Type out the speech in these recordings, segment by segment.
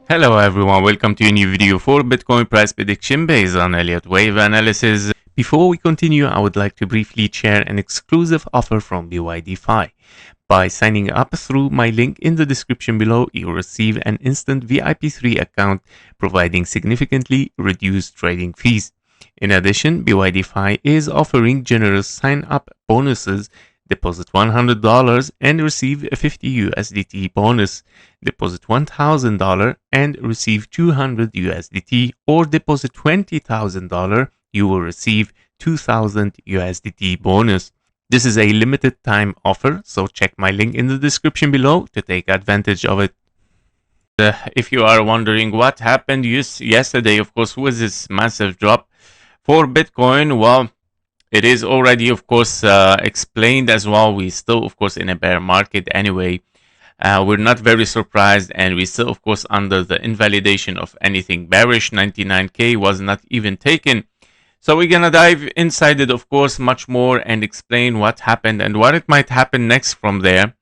Hello everyone, welcome to a new video for Bitcoin price prediction based on Elliott Wave analysis. Before we continue, I would like to briefly share an exclusive offer from BYD-Fi. By signing up through my link in the description below, you'll receive an instant VIP3 account providing significantly reduced trading fees. In addition, BYD-Fi is offering generous sign-up bonuses. Deposit $100 and receive a 50 USDT bonus. Deposit $1,000 and receive 200 USDT, or deposit $20,000, you will receive 2,000 USDT bonus. This is a limited time offer, so check my link in the description below to take advantage of it. If you are wondering what happened yesterday, of course, with this massive drop for Bitcoin, well, it is already, of course, explained as well. We still, of course, in a bear market anyway. We're not very surprised, and we still, of course, under the invalidation of anything bearish. 99K was not even taken. So we're gonna dive inside it, of course, much more and explain what happened and what it might happen next from there.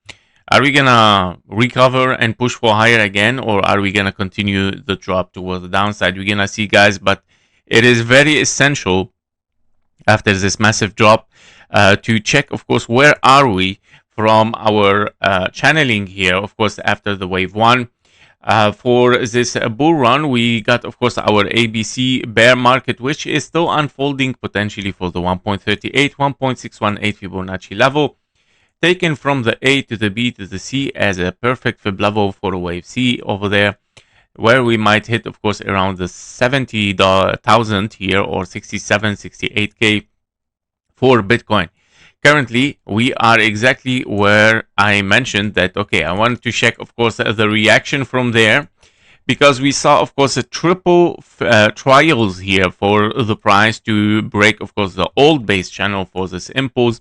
Are we gonna recover and push for higher again, or are we gonna continue the drop towards the downside? We're gonna see, guys, but it is very essential after this massive drop to check, of course, where are we from our channeling here, of course, after the wave one. For this bull run, we got, of course, our ABC bear market, which is still unfolding potentially for the 1.38, 1.618 Fibonacci level, taken from the A to the B to the C as a perfect fib level for a wave C over there, where we might hit, of course, around the 70,000 here, or 67, 68K for Bitcoin. Currently, we are exactly where I mentioned that, okay, I wanted to check, of course, the reaction from there, because we saw, of course, a triple trials here for the price to break, of course, the old base channel for this impulse.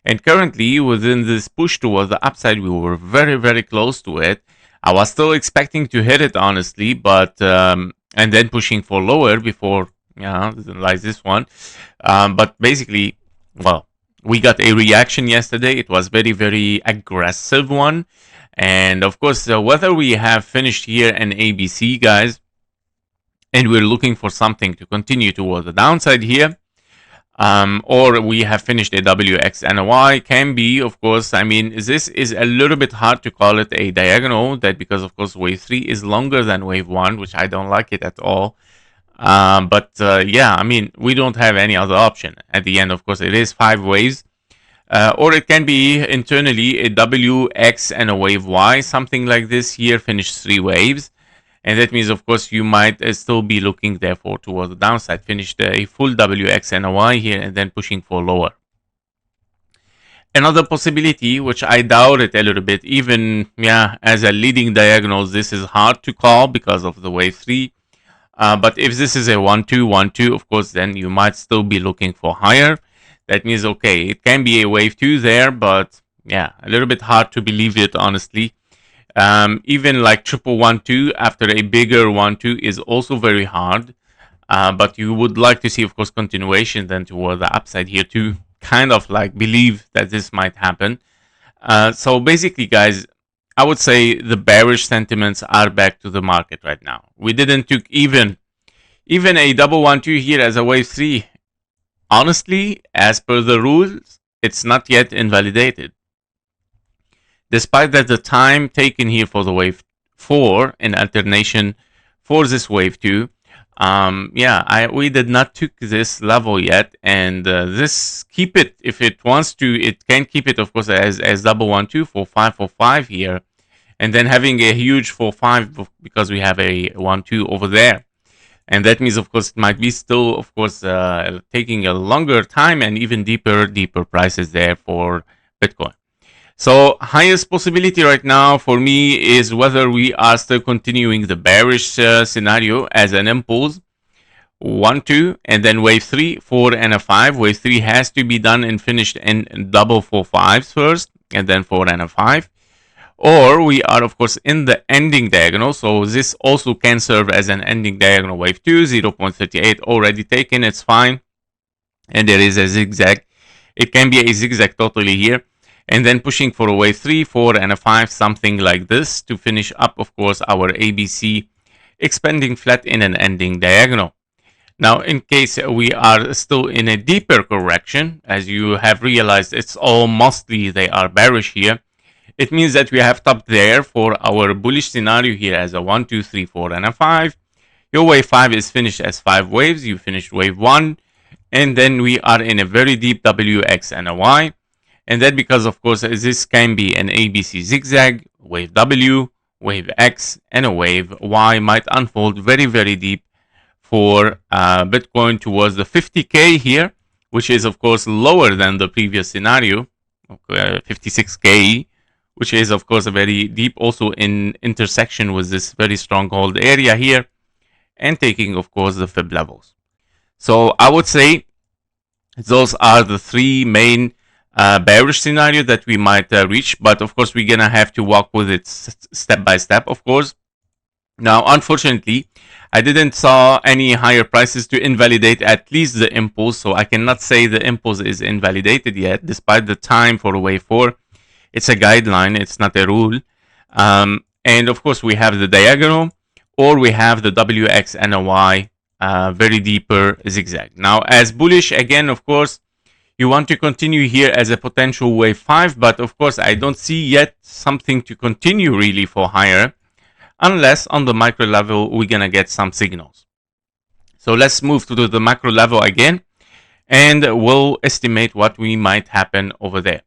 And currently, within this push towards the upside, we were very, very close to it. I was still expecting to hit it, honestly, but and then pushing for lower before, like this one. But basically, well, we got a reaction yesterday. It was very, very aggressive one. And of course, whether we have finished here an ABC, guys, and we're looking for something to continue toward the downside here, or we have finished a WXNY, can be, of course, I mean, this is a little bit hard to call it a diagonal, that because, of course, wave 3 is longer than wave 1, which I don't like it at all. Yeah, I mean, we don't have any other option. At the end, of course, it is 5 waves, or it can be internally a WX and a wave Y, something like this here, finish 3 waves. And that means, of course, you might still be looking, therefore, towards the downside. Finished a full WX and a Y here, and then pushing for lower. Another possibility, which I doubt it a little bit, even, as a leading diagonal, this is hard to call because of the wave 3. But if this is a 1-2, 1-2, of course, then you might still be looking for higher. That means, okay, it can be a wave 2 there, but, a little bit hard to believe it, honestly. Even like triple 1-2 after a bigger 1-2 is also very hard, but you would like to see, of course, continuation then toward the upside here to kind of like believe that this might happen. So basically, guys, I would say the bearish sentiments are back to the market right now. We didn't took even a double 1-2 here as a wave 3. Honestly, as per the rules, it's not yet invalidated. Despite that, the time taken here for the wave 4 in alternation for this wave 2, we did not took this level yet, and this keep it if it wants to. It can keep it, of course, as double 1-2 for 5 here, and then having a huge 4-5 because we have a 1-2 over there, and that means, of course, it might be still, of course, taking a longer time and even deeper prices there for Bitcoin. So highest possibility right now for me is whether we are still continuing the bearish scenario as an impulse, 1-2, and then wave 3, 4, and a 5. Wave 3 has to be done and finished in double 4-5s first, and then 4 and a 5. Or we are, of course, in the ending diagonal, so this also can serve as an ending diagonal. Wave 2, 0.38 already taken, it's fine. And there is a zigzag. It can be a zigzag totally here. and then pushing for a wave 3, 4, and a 5, something like this, to finish up, of course, our ABC, expanding flat in an ending diagonal. Now, in case we are still in a deeper correction, as you have realized, it's all mostly they are bearish here. It means that we have topped there for our bullish scenario here as a 1, 2, 3, 4, and a 5. Your wave 5 is finished as 5 waves. You finished wave 1, and then we are in a very deep W, X, and a Y. And that because, of course, this can be an ABC zigzag, wave W, wave X, and a wave Y might unfold very, very deep for Bitcoin towards the 50K here, which is, of course, lower than the previous scenario, 56K, which is, of course, a very deep, also in intersection with this very stronghold area here, and taking, of course, the fib levels. So I would say those are the three main bearish scenario that we might reach, but of course we're gonna have to walk with it step by step, of course. Now, unfortunately, I didn't saw any higher prices to invalidate at least the impulse, so I cannot say the impulse is invalidated yet, despite the time for wave 4. It's a guideline, it's not a rule. And of course we have the diagonal, or we have the WX and a Y, very deeper zigzag. Now, as bullish, again, of course, you want to continue here as a potential wave 5, but of course I don't see yet something to continue really for higher, unless on the micro level we're gonna get some signals. So let's move to the macro level again, and we'll estimate what we might happen over there.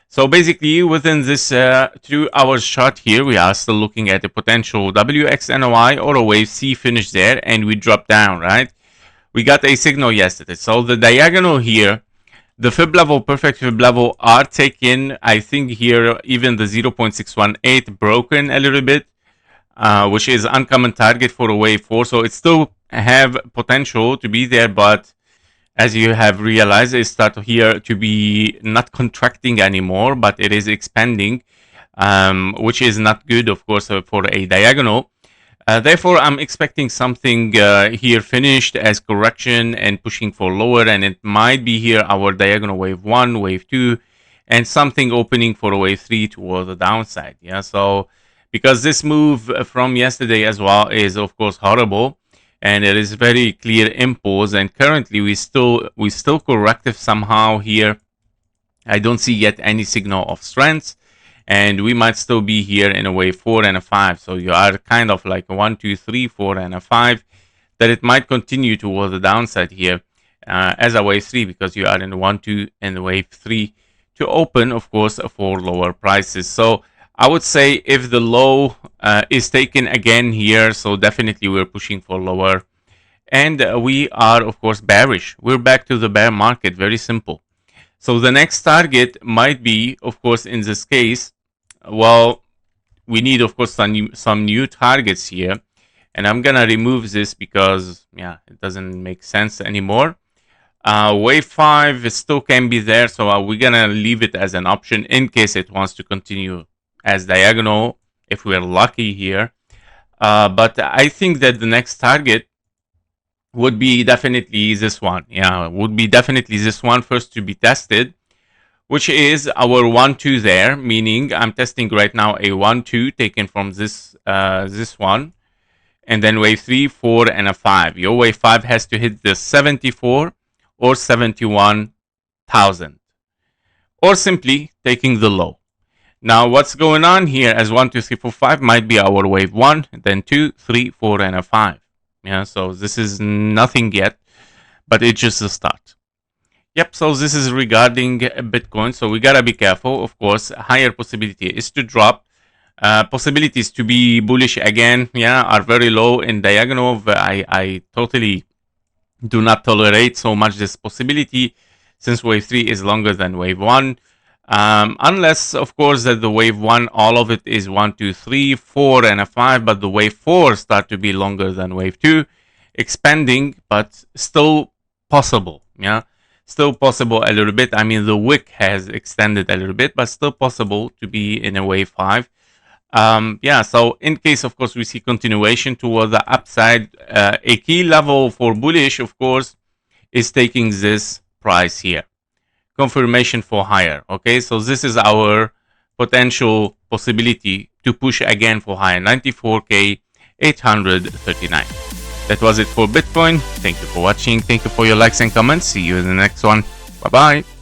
So basically, within this 2 hours chart here, we are still looking at a potential WXNY or a wave C finish there, and we drop down, right? We got a signal yesterday. So the diagonal here, the fib level, perfect fib level are taken. I think here even the 0.618 broken a little bit, which is uncommon target for a wave 4. So it still have potential to be there, but as you have realized, it starts here to be not contracting anymore, but it is expanding, which is not good, of course, for a diagonal. Therefore, I'm expecting something here finished as correction and pushing for lower, and it might be here our diagonal wave 1, wave 2, and something opening for a wave 3 toward the downside. Yeah, so because this move from yesterday as well is, of course, horrible, and it is very clear impulse, and currently we still corrective somehow here. I don't see yet any signal of strength, and we might still be here in a wave 4 and a 5. So you are kind of like a 1, 2, 3, 4, and a 5, that it might continue toward the downside here as a wave 3, because you are in 1, 2, and wave 3 to open, of course, for lower prices. So I would say if the low is taken again here, so definitely we're pushing for lower, and we are, of course, bearish. We're back to the bear market, very simple. So the next target might be, of course, in this case, well, we need, of course, some new targets here, and I'm gonna remove this because, yeah, it doesn't make sense anymore. Wave 5 still can be there, so we're gonna leave it as an option in case it wants to continue as diagonal, if we're lucky here. But I think that the next target would be definitely this one. Yeah, would be definitely this one first to be tested, which is our 1, 2 there, meaning I'm testing right now a 1, 2 taken from this one, and then wave 3, 4, and a 5. Your wave 5 has to hit the 74 or 71,000, or simply taking the low. Now, what's going on here as 1, 2, 3, 4, 5 might be our wave 1, then 2, 3, 4, and a 5. Yeah, so this is nothing yet, but it's just a start. Yep, so this is regarding Bitcoin. So we gotta be careful. Of course, higher possibility is to drop. Possibilities to be bullish again, yeah, are very low in diagonal. I totally do not tolerate so much this possibility, since wave 3 is longer than wave 1. Unless, of course, that the wave 1, all of it is 1, 2, 3, 4, and a 5, but the wave 4 start to be longer than wave 2, expanding, but still possible, yeah, still possible a little bit. I mean, the wick has extended a little bit, but still possible to be in a wave 5. Yeah, so in case, of course, we see continuation toward the upside, a key level for bullish, of course, is taking this price here. confirmation for higher. Okay, so this is our potential possibility to push again for higher, 94k 839. That was it for Bitcoin. Thank you for watching. Thank you for your likes and comments. See you in the next one. Bye bye.